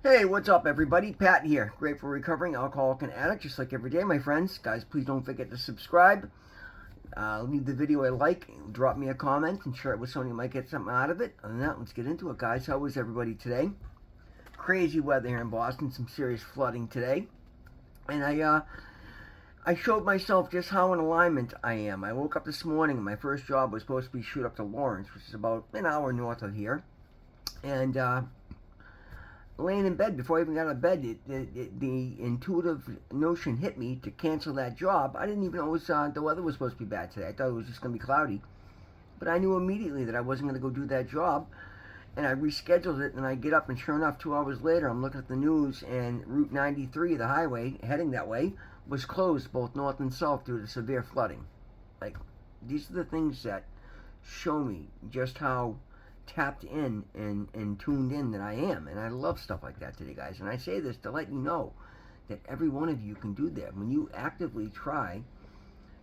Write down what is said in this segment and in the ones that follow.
Hey, what's up, everybody? Pat here. Grateful recovering alcoholic and addict, just like every day, my friends. Guys, please don't forget to subscribe. Leave the video a like, drop me a comment, and share it with someone who might get something out of it. Other than that, let's get into it, guys. How was everybody today? Crazy weather here in Boston, some serious flooding today. And I showed myself just how in alignment I am. I woke up this morning, and my first job was supposed to be shoot up to Lawrence, which is about an hour north of here. And laying in bed, before I even got out of bed, the intuitive notion hit me to cancel that job. I didn't even know the weather was supposed to be bad today. I thought it was just going to be cloudy. But I knew immediately that I wasn't going to go do that job. And I rescheduled it, and I get up, and sure enough, 2 hours later, I'm looking at the news, and Route 93, the highway heading that way, was closed both north and south due to severe flooding. Like, these are the things that show me just how tapped in and tuned in that I am. And I love stuff like that today, guys. And I say this to let you know that every one of you can do that. When you actively try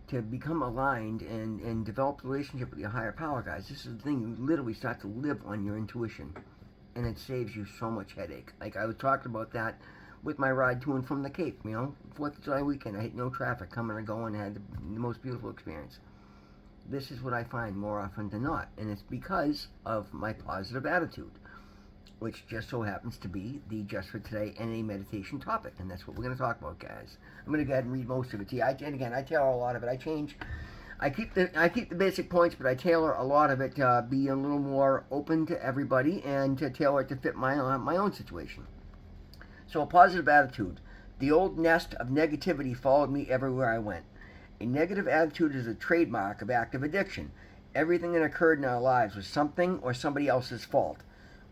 to become aligned and develop a relationship with your higher power, guys, this is the thing. You literally start to live on your intuition. And it saves you so much headache. Like I was talking about that with my ride to and from the Cape. 4th of July weekend, I hit no traffic coming and going. I had the most beautiful experience. This is what I find more often than not, and it's because of my positive attitude, which just so happens to be the Just for Today NA meditation topic, and that's what we're going to talk about, guys. I'm going to go ahead and read most of it to you. And again, I tailor a lot of it. I keep the basic points, but I tailor a lot of it to be a little more open to everybody and to tailor it to fit my own situation. So, a positive attitude. The old nest of negativity followed me everywhere I went. A negative attitude is a trademark of active addiction. Everything that occurred in our lives was something or somebody else's fault.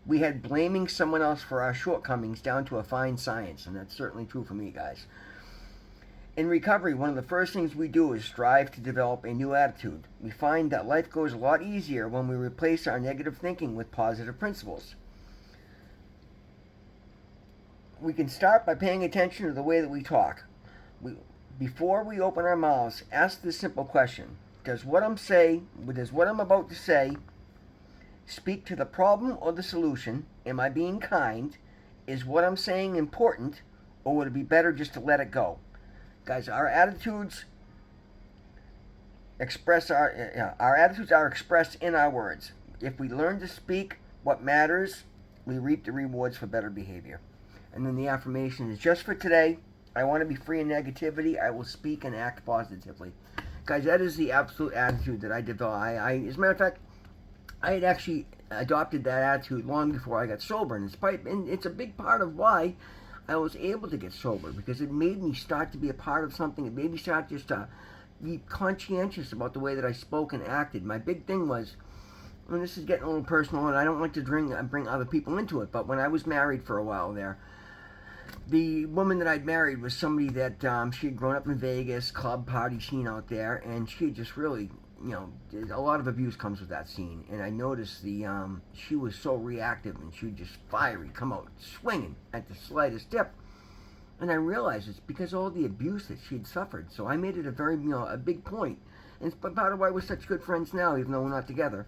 We had blaming someone else for our shortcomings down to a fine science, and that's certainly true for me, guys. In recovery, one of the first things we do is strive to develop a new attitude. We find that life goes a lot easier when we replace our negative thinking with positive principles. We can start by paying attention to the way that we talk. Before we open our mouths, ask this simple question. Does what I'm about to say speak to the problem or the solution? Am I being kind? Is what I'm saying important, or would it be better just to let it go? Guys, our attitudes are expressed in our words. If we learn to speak what matters, we reap the rewards for better behavior. And then the affirmation is just for today. I want to be free of negativity. I will speak and act positively. Guys, that is the absolute attitude that I developed. As a matter of fact, I had actually adopted that attitude long before I got sober. And it's a big part of why I was able to get sober, because it made me start to be a part of something. It made me start just to be conscientious about the way that I spoke and acted. My big thing was, and this is getting a little personal, and I don't like to bring other people into it, but when I was married for a while there, the woman that I'd married was somebody that she had grown up in Vegas, club party scene out there, and she had just really, a lot of abuse comes with that scene. And I noticed she was so reactive, and she would just fiery, come out swinging at the slightest tip. And I realized it's because of all the abuse that she'd suffered. So I made it a big point, and it's part of why we're such good friends now, even though we're not together,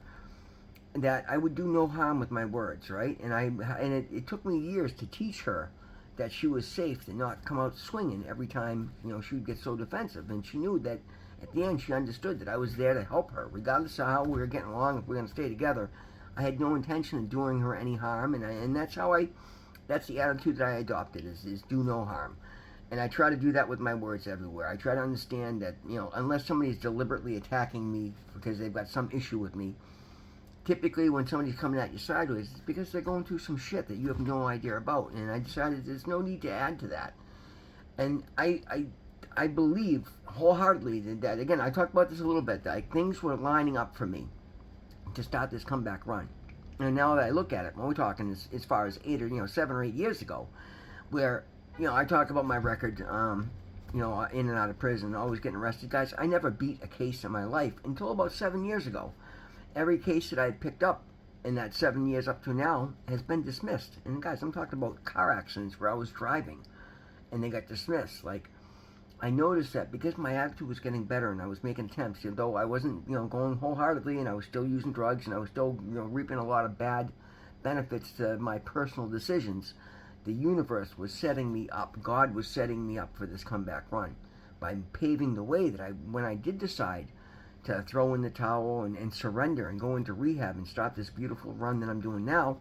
that I would do no harm with my words, right? And it took me years to teach her that she was safe to not come out swinging every time, she would get so defensive. And she knew that at the end she understood that I was there to help her. Regardless of how we were getting along, if we were going to stay together, I had no intention of doing her any harm. And that's the attitude that I adopted, is do no harm. And I try to do that with my words everywhere. I try to understand that, unless somebody's deliberately attacking me because they've got some issue with me, typically when somebody's coming at you sideways, it's because they're going through some shit that you have no idea about. And I decided there's no need to add to that. And I believe wholeheartedly that, again, I talked about this a little bit, that things were lining up for me to start this comeback run. And now that I look at it, when we're talking as far as 7 or 8 years ago, where, I talk about my record, in and out of prison, always getting arrested. Guys, I never beat a case in my life until about 7 years ago. Every case that I had picked up in that 7 years up to now has been dismissed. And guys, I'm talking about car accidents where I was driving and they got dismissed. Like, I noticed that because my attitude was getting better and I was making attempts, though I wasn't, going wholeheartedly, and I was still using drugs, and I was still, reaping a lot of bad benefits to my personal decisions. The universe was setting me up. God was setting me up for this comeback run by paving the way that when I did decide to throw in the towel and surrender and go into rehab and start this beautiful run that I'm doing now,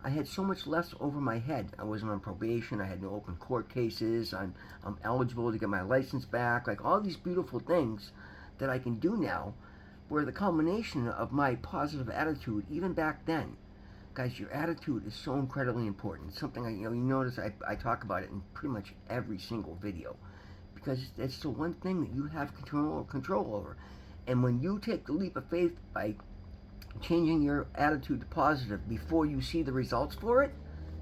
I had so much less over my head. I wasn't on probation. I had no open court cases. I'm eligible to get my license back. Like all these beautiful things that I can do now were the culmination of my positive attitude even back then. Guys, your attitude is so incredibly important. It's something you notice I talk about it in pretty much every single video because it's the one thing that you have control over. And when you take the leap of faith by changing your attitude to positive before you see the results for it,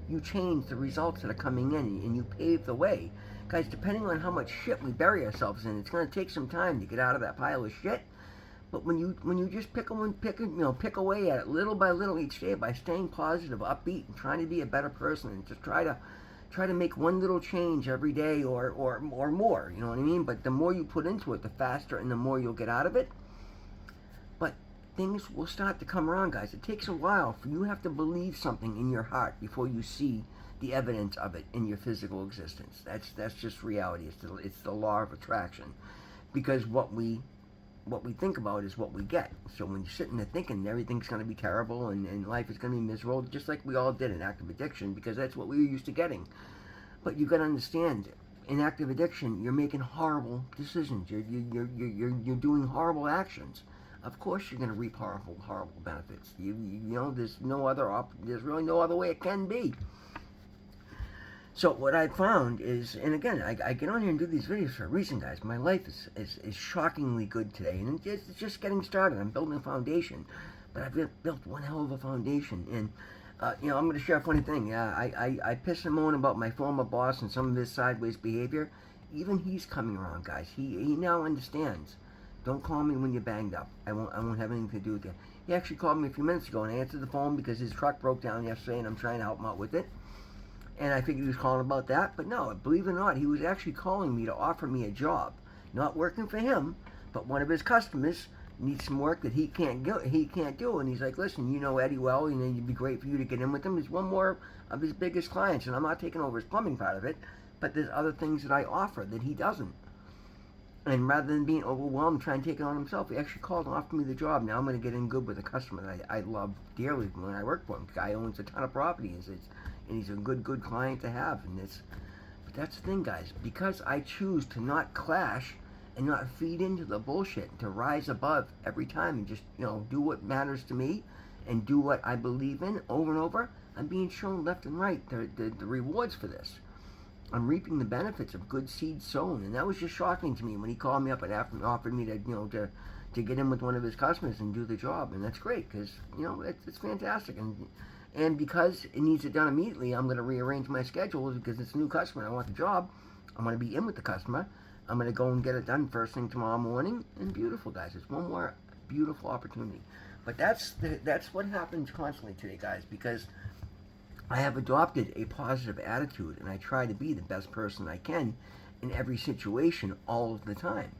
you change the results that are coming in and you pave the way. Guys, depending on how much shit we bury ourselves in, it's going to take some time to get out of that pile of shit. But when you just pick away at it little by little each day by staying positive, upbeat, and trying to be a better person, and just try to make one little change every day or more, you know what I mean? But the more you put into it, the faster and the more you'll get out of it. But things will start to come around, guys. It takes a while. You have to believe something in your heart before you see the evidence of it in your physical existence. That's just reality. It's the law of attraction. Because what we think about is what we get. So when you're sitting there thinking everything's going to be terrible and life is going to be miserable, just like we all did in active addiction, because that's what we were used to getting. But you got to understand, in active addiction, you're making horrible decisions. You're doing horrible actions. Of course, you're going to reap horrible benefits. There's really no other way it can be. So what I found is, and again, I get on here and do these videos for a reason, guys. My life is shockingly good today, and it's just getting started. I'm building a foundation, but I've built one hell of a foundation. And I'm going to share a funny thing. I piss and moan about my former boss and some of his sideways behavior. Even he's coming around, guys. He now understands. Don't call me when you're banged up. I won't have anything to do with you. He actually called me a few minutes ago, and I answered the phone because his truck broke down yesterday, and I'm trying to help him out with it. And I figured he was calling about that, but no, believe it or not, he was actually calling me to offer me a job. Not working for him, but one of his customers needs some work that he can't do, and he's like, listen, you know Eddie well, it'd be great for you to get in with him. He's one more of his biggest clients, and I'm not taking over his plumbing part of it, but there's other things that I offer that he doesn't. And rather than being overwhelmed trying to take it on himself, he actually called and offered me the job. Now I'm going to get in good with a customer that I love dearly when I work for him. The guy owns a ton of property, and he's a good client to have. But that's the thing, guys. Because I choose to not clash and not feed into the bullshit, to rise above every time and just do what matters to me and do what I believe in over and over, I'm being shown left and right the rewards for this. I'm reaping the benefits of good seed sown, and that was just shocking to me when he called me up and offered me to get in with one of his customers and do the job, and that's great because it's fantastic, and because it needs it done immediately, I'm going to rearrange my schedule because it's a new customer. I want the job. I'm going to be in with the customer. I'm going to go and get it done first thing tomorrow morning, and beautiful, guys. It's one more beautiful opportunity, but that's what happens constantly today, guys, because I have adopted a positive attitude, and I try to be the best person I can in every situation all of the time.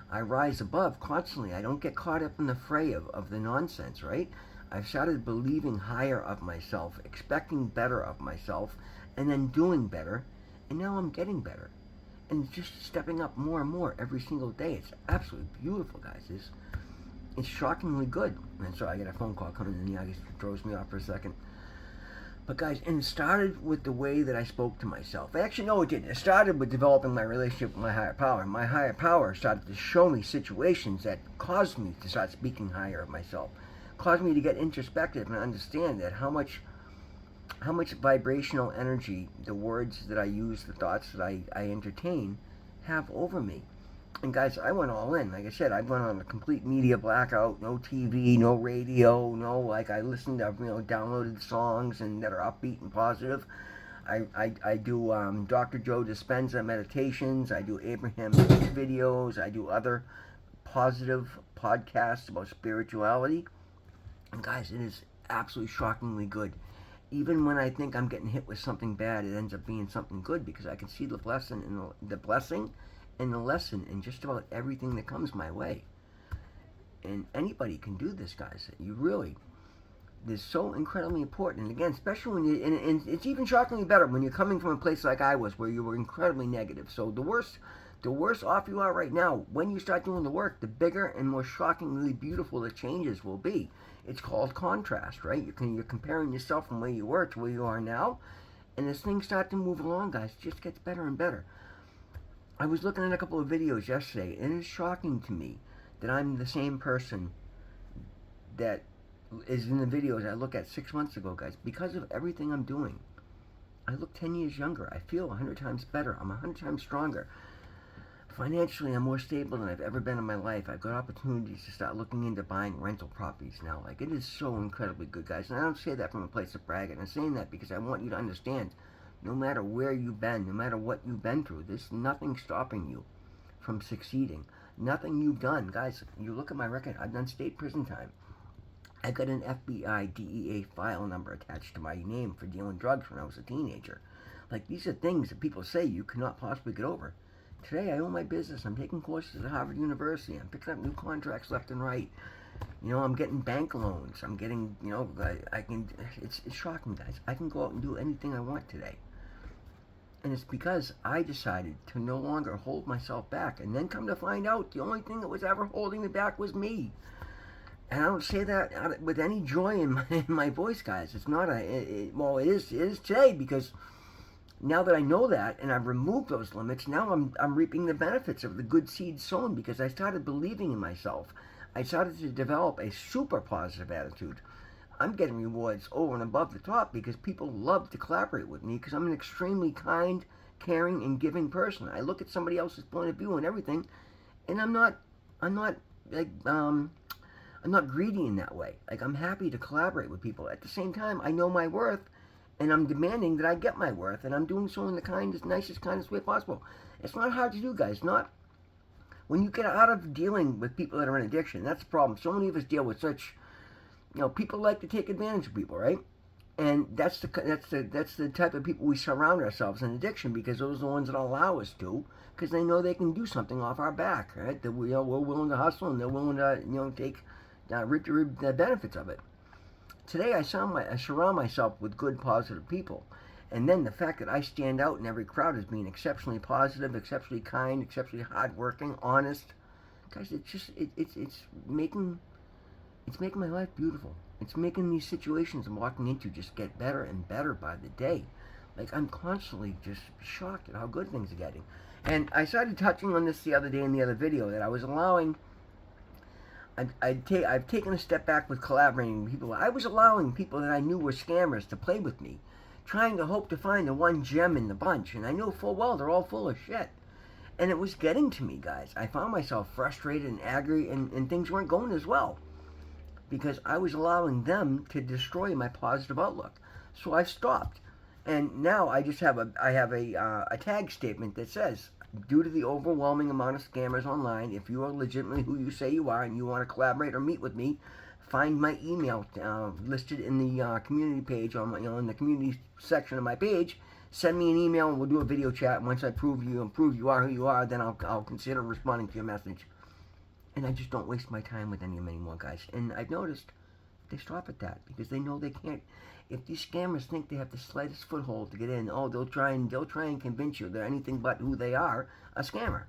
I rise above constantly. I don't get caught up in the fray of the nonsense, right? I've started believing higher of myself, expecting better of myself, and then doing better, and now I'm getting better. And just stepping up more and more every single day. It's absolutely beautiful, guys. It's shockingly good. And so I get a phone call coming in, and it throws me off for a second. But guys, and it started with the way that I spoke to myself. Actually, no, it didn't. It started with developing my relationship with my higher power. My higher power started to show me situations that caused me to start speaking higher of myself. Caused me to get introspective and understand that how much vibrational energy the words that I use, the thoughts that I entertain, have over me. And guys, I went all in. Like I said, I went on a complete media blackout. No TV, no radio, I listened to, downloaded songs and that are upbeat and positive. I do Dr. Joe Dispenza meditations. I do Abraham Hicks videos. I do other positive podcasts about spirituality. And guys, it is absolutely shockingly good. Even when I think I'm getting hit with something bad, it ends up being something good because I can see the blessing and the lesson in just about everything that comes my way. And anybody can do this, guys. is so incredibly important. And again, especially when you, and it's even shockingly better when you're coming from a place like I was, where you were incredibly negative. So the worse off you are right now, when you start doing the work, the bigger and more shockingly beautiful the changes will be. It's called contrast, right? You're comparing yourself from where you were to where you are now, and as things start to move along, guys, it just gets better and better. I was looking at a couple of videos yesterday, and it's shocking to me that I'm the same person that is in the videos I look at 6 months ago, guys. Because of everything I'm doing, I look 10 years younger. I feel 100 times better. I'm 100 times stronger. Financially, I'm more stable than I've ever been in my life. I've got opportunities to start looking into buying rental properties now. Like, it is so incredibly good, guys. And I don't say that from a place of bragging. I'm saying that because I want you to understand, no matter where you've been, no matter what you've been through, there's nothing stopping you from succeeding. Nothing you've done. Guys, you look at my record, I've done state prison time. I got an FBI DEA file number attached to my name for dealing drugs when I was a teenager. Like, these are things that people say you cannot possibly get over. Today, I own my business. I'm taking courses at Harvard University. I'm picking up new contracts left and right. You know, I'm getting bank loans. I'm getting, you know, I can, it's shocking, guys. I can go out and do anything I want today. And it's because I decided to no longer hold myself back. And then come to find out, the only thing that was ever holding me back was me. And I don't say that with any joy in my voice, guys. It's not well, it is today, because now that I know that and I've removed those limits, now I'm reaping the benefits of the good seed sown, because I started believing in myself. I started to develop a super positive attitude. I'm getting rewards over and above the top because people love to collaborate with me, because I'm an extremely kind, caring, and giving person. I look at somebody else's point of view and everything, and I'm not like I'm not greedy in that way. Like, I'm happy to collaborate with people. At the same time, I know my worth, and I'm demanding that I get my worth, and I'm doing so in the kindest, nicest, kindest way possible. It's not hard to do, guys. Not when you get out of dealing with people that are in addiction. That's the problem. So many of us deal with such, you know, people like to take advantage of people, right? And that's the type of people we surround ourselves in addiction, because those are the ones that allow us to, because they know they can do something off our back, right? That we're willing to hustle, and they're willing to, you know, reap the benefits of it. Today, I surround myself with good, positive people. And then the fact that I stand out in every crowd as being exceptionally positive, exceptionally kind, exceptionally hardworking, honest. Guys, it's making my life beautiful. It's making these situations I'm walking into just get better and better by the day. Like, I'm constantly just shocked at how good things are getting. And I started touching on this the other day in the other video, that I was allowing I've taken a step back with collaborating with people. I was allowing people that I knew were scammers to play with me, trying to hope to find the one gem in the bunch, and I know full well they're all full of shit. And it was getting to me, guys. I found myself frustrated and angry, and things weren't going as well, because I was allowing them to destroy my positive outlook. So I stopped, and now I just have a tag statement that says, due to the overwhelming amount of scammers online, if you are legitimately who you say you are and you want to collaborate or meet with me, find my email listed in the community page in the community section of my page. Send me an email and we'll do a video chat. And once I prove you are who you are, then I'll consider responding to your message. And I just don't waste my time with any of them anymore, guys. And I've noticed they stop at that, because they know they can't. If these scammers think they have the slightest foothold to get in, they'll try and convince you they're anything but who they are, a scammer.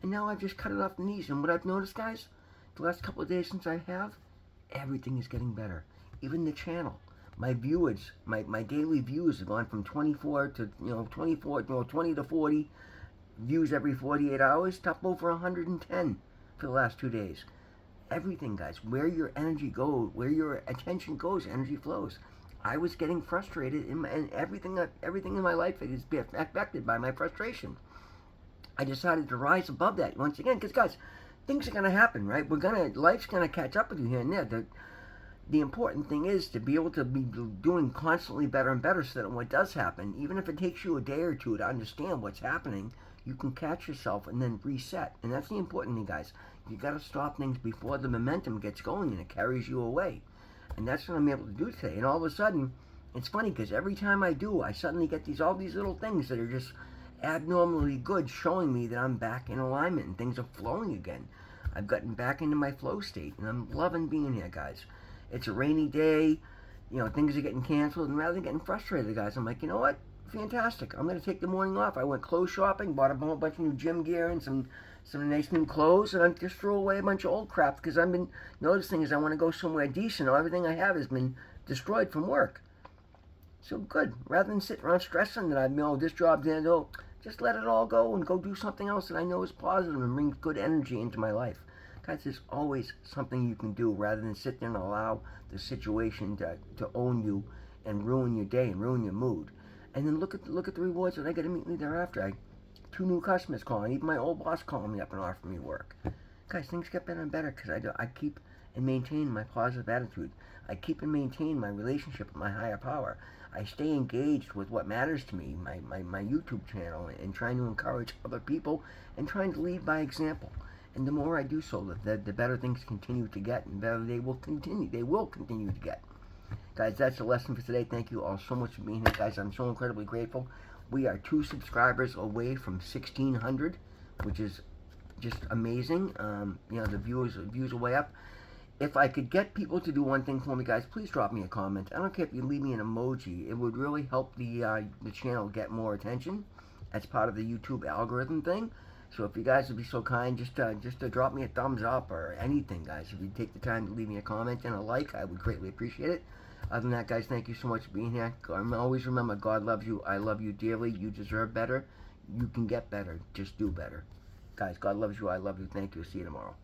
And now I've just cut it off the knees. And what I've noticed, guys, the last couple of days since I have, everything is getting better. Even the channel, my viewers, my daily views have gone from 20 to 40 views every 48 hours to up over 110 for the last 2 days. Everything, guys, where your energy goes, where your attention goes, energy flows. I was getting frustrated, and everything in my life is being affected by my frustration. I decided to rise above that once again, because, guys, things are going to happen, right? Life's going to catch up with you here and there. The important thing is to be able to be doing constantly better and better, so that when it does happen, even if it takes you a day or two to understand what's happening, you can catch yourself and then reset. And that's the important thing, guys. You got to stop things before the momentum gets going and it carries you away. And that's what I'm able to do today. And all of a sudden, it's funny, because every time I do, I suddenly get all these little things that are just abnormally good, showing me that I'm back in alignment and things are flowing again. I've gotten back into my flow state, and I'm loving being here, guys. It's a rainy day. things are getting canceled, and rather than getting frustrated, guys, I'm like, you know what? Fantastic. I'm going to take the morning off. I went clothes shopping, bought a whole bunch of new gym gear and some nice new clothes, and I just threw away a bunch of old crap because I've been noticing as I want to go somewhere decent. Everything I have has been destroyed from work. So good. Rather than sitting around stressing that this job didn't do, just let it all go and go do something else that I know is positive and brings good energy into my life. Guys, there's always something you can do rather than sit there and allow the situation to own you and ruin your day and ruin your mood. And then look at the rewards that I get immediately thereafter. 2 new customers calling, even my old boss calling me up and offering me work. Guys, things get better and better because I keep and maintain my positive attitude. I keep and maintain my relationship with my higher power. I stay engaged with what matters to me, my YouTube channel, and trying to encourage other people and trying to lead by example. And the more I do so, the better things continue to get, and better they will continue to get. Guys, that's the lesson for today. Thank you all so much for being here, guys. I'm so incredibly grateful. We are 2 subscribers away from 1,600, which is just amazing. The views are way up. If I could get people to do one thing for me, guys, please drop me a comment. I don't care if you leave me an emoji. It would really help the channel get more attention as part of the YouTube algorithm thing. So if you guys would be so kind, just to drop me a thumbs up or anything, guys. If you take the time to leave me a comment and a like, I would greatly appreciate it. Other than that, guys, thank you so much for being here. Always remember, God loves you. I love you dearly. You deserve better. You can get better. Just do better. Guys, God loves you. I love you. Thank you. See you tomorrow.